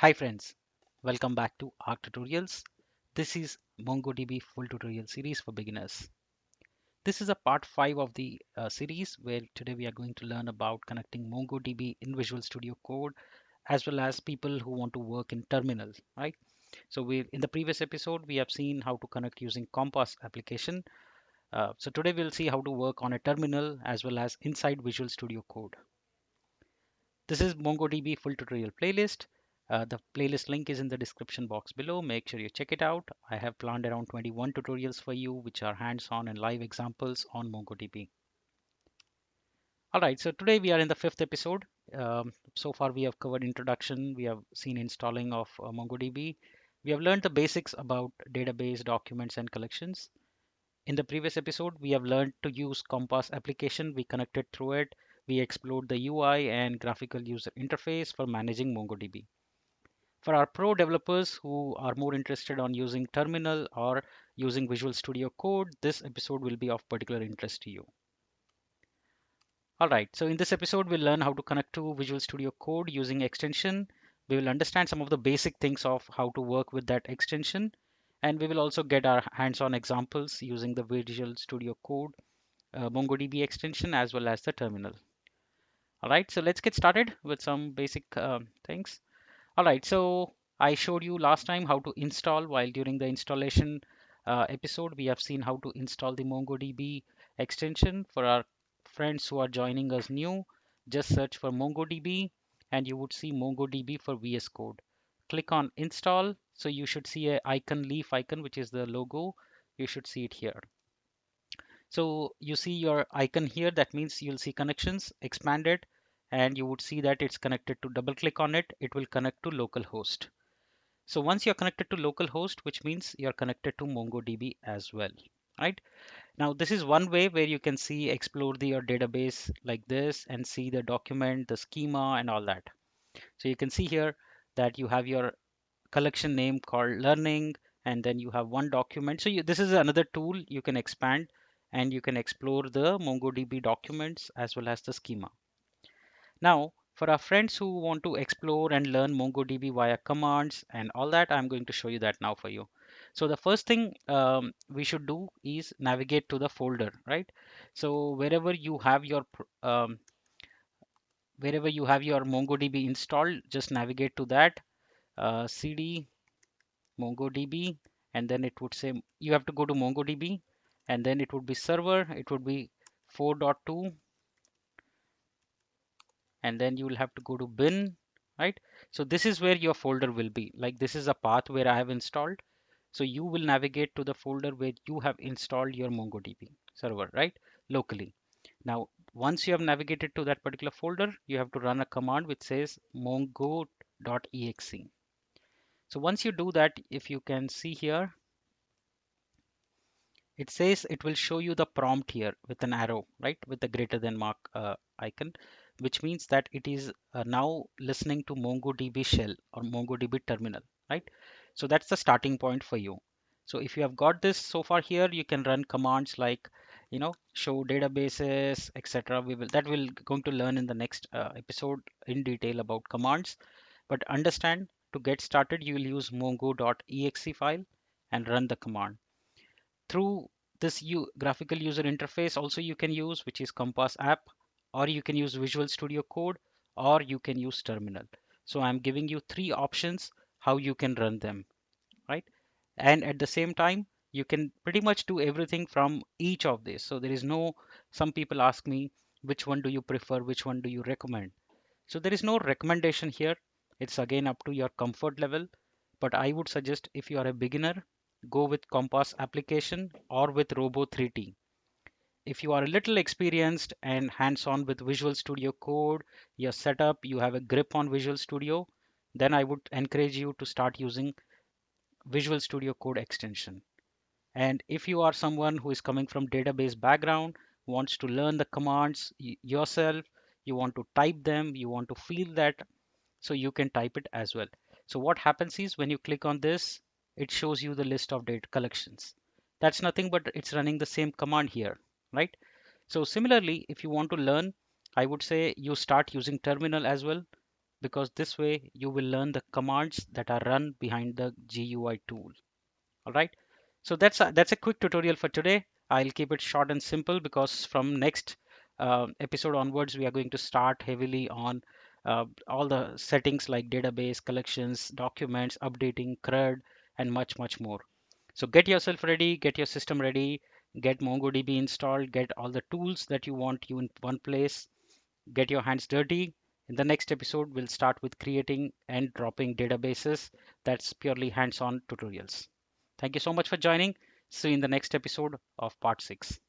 Hi friends, welcome back to Arc Tutorials. This is MongoDB full tutorial series for beginners. This is a part 5 of the series where today we are going to learn about connecting MongoDB in Visual Studio Code as well as people who want to work in terminal, right? So we in the previous episode we have seen how to connect using Compass application. So today we'll see how to work on a terminal as well as inside Visual Studio Code. This is MongoDB full tutorial playlist. The playlist link is in the description box below. Make sure you check it out. I have planned around 21 tutorials for you, which are hands-on and live examples on MongoDB. All right, so today we are in the fifth episode. So far we have covered introduction. We have seen installing of MongoDB. We have learned the basics about database, documents, and collections. In the previous episode, we have learned to use Compass application. We connected through it. We explored the UI and graphical user interface for managing MongoDB. For our pro developers who are more interested on using terminal or using Visual Studio Code, this episode will be of particular interest to you. All right, so in this episode, we'll learn how to connect to Visual Studio Code using extension. We will understand some of the basic things of how to work with that extension. And we will also get our hands-on examples using the Visual Studio Code MongoDB extension as well as the terminal. All right, so let's get started with some basic things. All right, so I showed you last time how to install. While during the installation episode, we have seen how to install the MongoDB extension. For our friends who are joining us new, just search for MongoDB and you would see MongoDB for VS Code. Click on install. So you should see a icon, leaf icon, which is the logo. You should see it here. So you see your icon here. That means you'll see connections, expand it, and you would see that it's connected to double click on it. It will connect to localhost. So once you're connected to localhost, which means you're connected to MongoDB as well, right? Now, this is one way where you can see, explore your database like this and see the document, the schema, and all that. So you can see here that you have your collection name called learning, and then you have one document. So this is another tool you can expand and you can explore the MongoDB documents as well as the schema. Now, for our friends who want to explore and learn MongoDB via commands and all that, I'm going to show you that now for you. So the first thing we should do is navigate to the folder, right? So wherever you have your MongoDB installed, just navigate to that cd MongoDB, and then it would say you have to go to MongoDB, and then it would be server, it would be 4.2, and then you will have to go to bin, right? So this is where your folder will be. Like this is a path where I have installed. So you will navigate to the folder where you have installed your MongoDB server, right? Locally. Now, once you have navigated to that particular folder, you have to run a command which says mongo.exe. So once you do that, if you can see here, it says it will show you the prompt here with an arrow, right? With the greater than mark icon, which means that it is now listening to MongoDB shell or MongoDB terminal, right? So that's the starting point for you. So if you have got this so far here, you can run commands like, show databases, etc. Will going to learn in the next episode in detail about commands. But understand to get started, you will use mongo.exe file and run the command through this graphical user interface. Also you can use, which is Compass app, or you can use Visual Studio Code, or you can use terminal. So I'm giving you three options how you can run them, right? And at the same time, you can pretty much do everything from each of these. So there is no, some people ask me, which one do you prefer, which one do you recommend? So there is no recommendation here. It's again up to your comfort level. But I would suggest, if you are a beginner, go with Compass application or with Robo 3T. If you are a little experienced and hands-on with Visual Studio Code, your setup, you have a grip on Visual Studio, then I would encourage you to start using Visual Studio Code extension. And if you are someone who is coming from database background, wants to learn the commands yourself, you want to type them, you want to feel that, so you can type it as well. So what happens is when you click on this, it shows you the list of data collections. That's nothing but it's running the same command here, right? So similarly, if you want to learn, I would say you start using terminal as well. because this way you will learn the commands that are run behind the GUI tool. All right. So that's a quick tutorial for today. I'll keep it short and simple because from next episode onwards, we are going to start heavily on all the settings like database, collections, documents, updating, CRUD, and much, much more. So get yourself ready, get your system ready, get MongoDB installed, get all the tools that you want you in one place, get your hands dirty. In the next episode, we'll start with creating and dropping databases. That's purely hands-on tutorials. Thank you so much for joining. See you in the next episode of part 6.